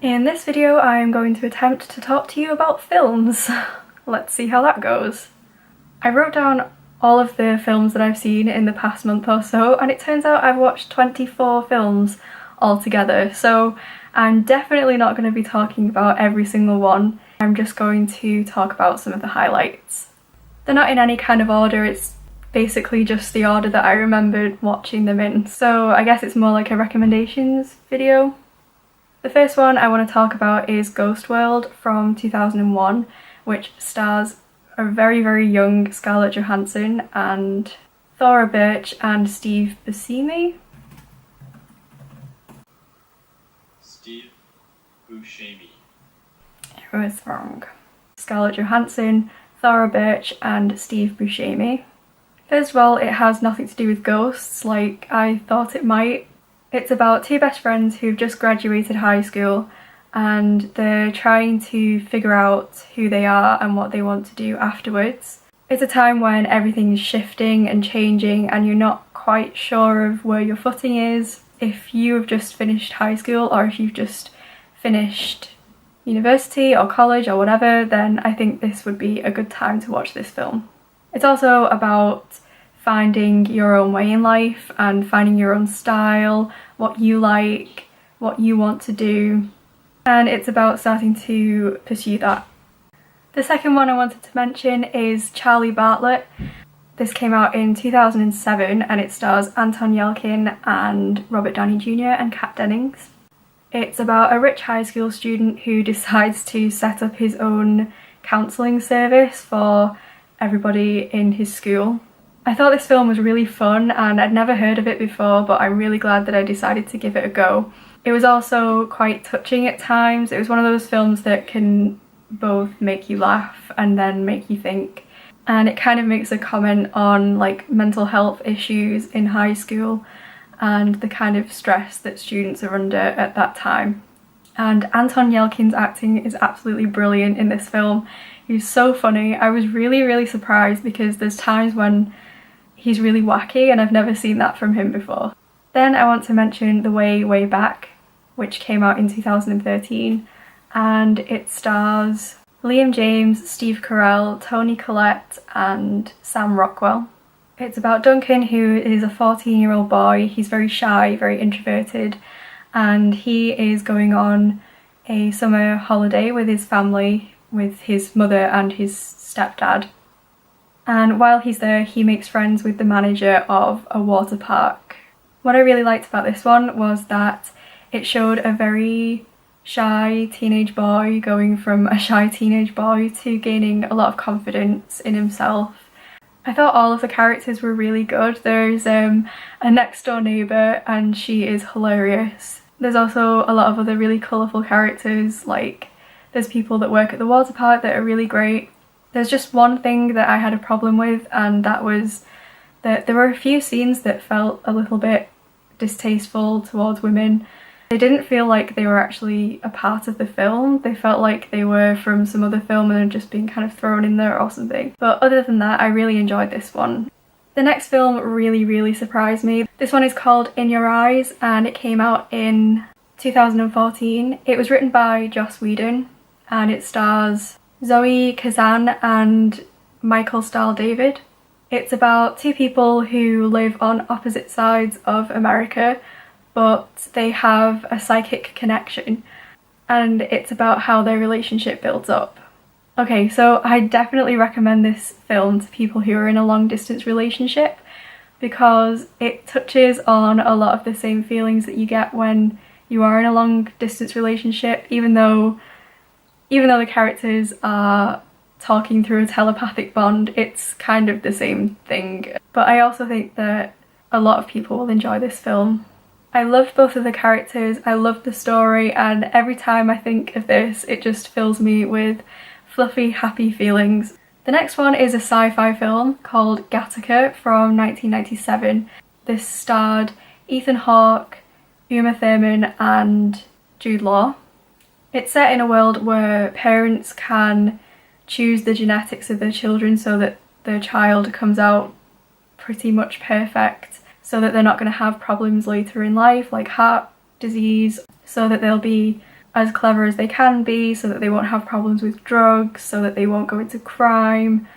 In this video I'm going to attempt to talk to you about films. Let's see how that goes. I wrote down all of the films that I've seen in the past month or so, and it turns out I've watched 24 films altogether, so I'm definitely not going to be talking about every single one. I'm just going to talk about some of the highlights. They're not in any kind of order, it's basically just the order that I remembered watching them in, so I guess it's more like a recommendations video. The first one I want to talk about is Ghost World from 2001, which stars a very young Scarlett Johansson and Thora Birch and Steve Buscemi. Steve Buscemi. I was wrong. Scarlett Johansson, Thora Birch and Steve Buscemi. First of all, it has nothing to do with ghosts like I thought it might. It's about two best friends who've just graduated high school and they're trying to figure out who they are and what they want to do afterwards. It's a time when everything's shifting and changing and you're not quite sure of where your footing is. If you've just finished high school or if you've just finished university or college or whatever, then I think this would be a good time to watch this film. It's also about finding your own way in life and finding your own style, what you like, what you want to do, and it's about starting to pursue that. The second one I wanted to mention is Charlie Bartlett. This came out in 2007 and it stars Anton Yelchin and Robert Downey Jr. and Kat Dennings. It's about a rich high school student who decides to set up his own counselling service for everybody in his school. I thought this film was really fun and I'd never heard of it before, but I'm really glad that I decided to give it a go. It was also quite touching at times. It was one of those films that can both make you laugh and then make you think. And it kind of makes a comment on like mental health issues in high school and the kind of stress that students are under at that time. And Anton Yelchin's acting is absolutely brilliant in this film. He's so funny. I was really surprised because there's times when he's really wacky and I've never seen that from him before. Then I want to mention The Way Back, which came out in 2013, and it stars Liam James, Steve Carell, Toni Collette and Sam Rockwell. It's about Duncan, who is a 14-year-old boy. He's very shy, very introverted, and he is going on a summer holiday with his family, with his mother and his stepdad. And while he's there, he makes friends with the manager of a water park. What I really liked about this one was that it showed a very shy teenage boy going from a shy teenage boy to gaining a lot of confidence in himself. I thought all of the characters were really good. There's a next door neighbour and she is hilarious. There's also a lot of other really colourful characters, like there's people that work at the water park that are really great. There's just one thing that I had a problem with, and that was that there were a few scenes that felt a little bit distasteful towards women. They didn't feel like they were actually a part of the film. They felt like they were from some other film and just being kind of thrown in there or something. But other than that, I really enjoyed this one. The next film really surprised me. This one is called In Your Eyes and it came out in 2014. It was written by Joss Whedon and it stars Zoe Kazan and Michael Stahl-David. It's about two people who live on opposite sides of America, but they have a psychic connection, and it's about how their relationship builds up. Okay, so I definitely recommend this film to people who are in a long distance relationship because it touches on a lot of the same feelings that you get when you are in a long distance relationship, even though the characters are talking through a telepathic bond, it's kind of the same thing. But I also think that a lot of people will enjoy this film. I loved both of the characters, I loved the story, and every time I think of this, it just fills me with fluffy, happy feelings. The next one is a sci-fi film called Gattaca from 1997. This starred Ethan Hawke, Uma Thurman and Jude Law. It's set in a world where parents can choose the genetics of their children so that their child comes out pretty much perfect, so that they're not going to have problems later in life like heart disease, so that they'll be as clever as they can be so that they won't have problems with drugs, so that they won't go into crime.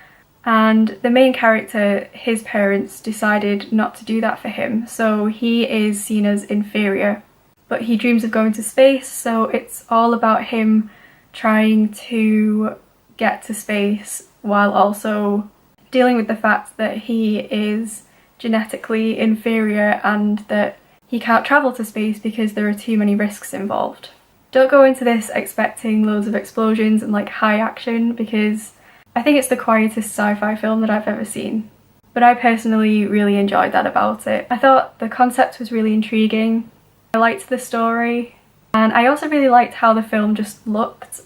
And the main character, his parents decided not to do that for him, so he is seen as inferior. But he dreams of going to space, so it's all about him trying to get to space while also dealing with the fact that he is genetically inferior and that he can't travel to space because there are too many risks involved. Don't go into this expecting loads of explosions and like high action, because I think it's the quietest sci-fi film that I've ever seen. But I personally really enjoyed that about it. I thought the concept was really intriguing. I liked the story, and I also really liked how the film just looked.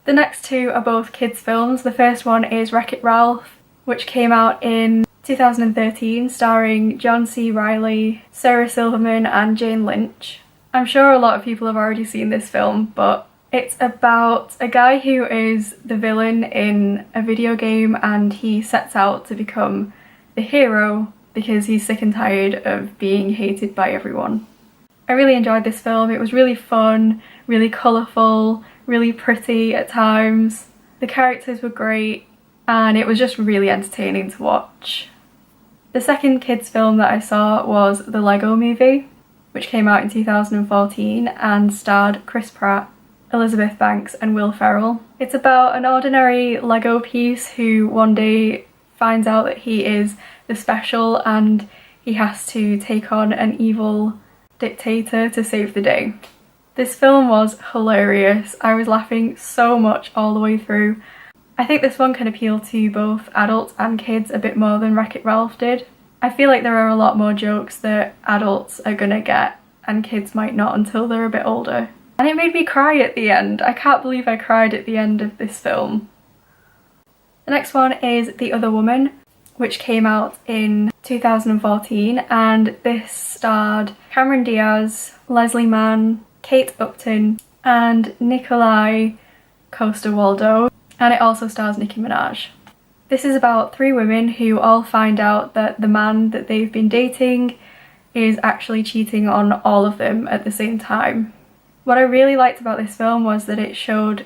The next two are both kids films. The first one is Wreck-It Ralph, which came out in 2013, starring John C. Reilly, Sarah Silverman and Jane Lynch. I'm sure a lot of people have already seen this film, but it's about a guy who is the villain in a video game, and he sets out to become the hero because he's sick and tired of being hated by everyone. I really enjoyed this film. It was really fun, really colourful, really pretty at times. The characters were great, and it was just really entertaining to watch. The second kids film that I saw was The Lego Movie, which came out in 2014 and starred Chris Pratt, Elizabeth Banks and Will Ferrell. It's about an ordinary Lego piece who one day finds out that he is the special, and he has to take on an evil dictator to save the day. This film was hilarious. I was laughing so much all the way through. I think this one can appeal to both adults and kids a bit more than Wreck-It Ralph did. I feel like there are a lot more jokes that adults are gonna get and kids might not until they're a bit older. And it made me cry at the end. I can't believe I cried at the end of this film. The next one is The Other Woman, which came out in 2014, and this starred Cameron Diaz, Leslie Mann, Kate Upton and Nikolai Coster-Waldau, and it also stars Nicki Minaj. This is about three women who all find out that the man that they've been dating is actually cheating on all of them at the same time. What I really liked about this film was that it showed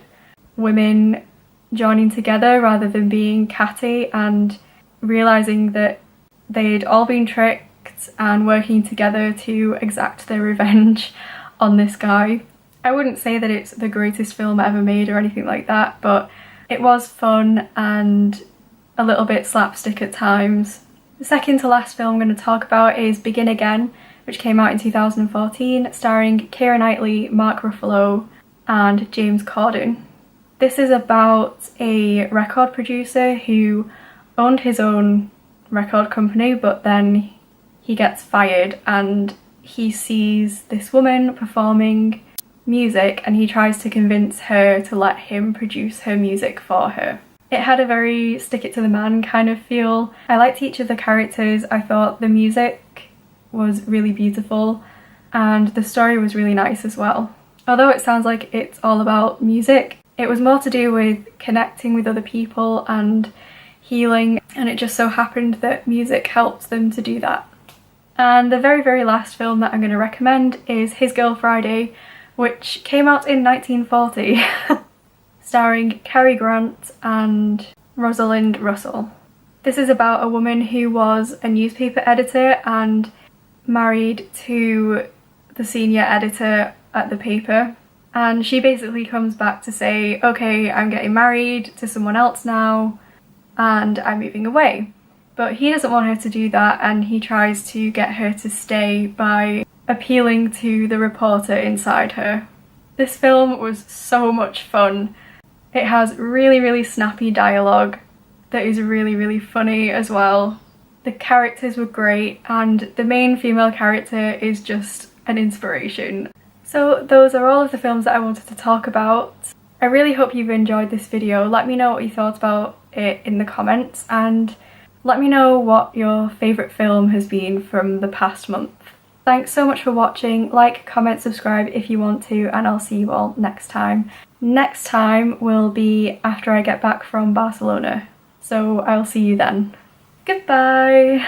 women joining together rather than being catty, and realising that they'd all been tricked and working together to exact their revenge on this guy. I wouldn't say that it's the greatest film ever made or anything like that, but it was fun and a little bit slapstick at times. The second to last film I'm going to talk about is Begin Again, which came out in 2014, starring Keira Knightley, Mark Ruffalo and James Corden. This is about a record producer who owned his own record company, but then he gets fired and he sees this woman performing music and he tries to convince her to let him produce her music for her. It had a very stick it to the man kind of feel. I liked each of the characters. I thought the music was really beautiful and the story was really nice as well. Although it sounds like it's all about music, it was more to do with connecting with other people and healing, and it just so happened that music helped them to do that. And the very last film that I'm going to recommend is His Girl Friday, which came out in 1940, starring Cary Grant and Rosalind Russell. This is about a woman who was a newspaper editor and married to the senior editor at the paper, and she basically comes back to say, okay, I'm getting married to someone else now and I'm moving away. But he doesn't want her to do that, and he tries to get her to stay by appealing to the reporter inside her. This film was so much fun. It has really snappy dialogue that is really funny as well. The characters were great and the main female character is just an inspiration. So those are all of the films that I wanted to talk about. I really hope you've enjoyed this video. Let me know what you thought about it in the comments, and let me know what your favourite film has been from the past month. Thanks so much for watching. Like, comment, subscribe if you want to, and I'll see you all next time. Next time will be after I get back from Barcelona, so I'll see you then. Goodbye!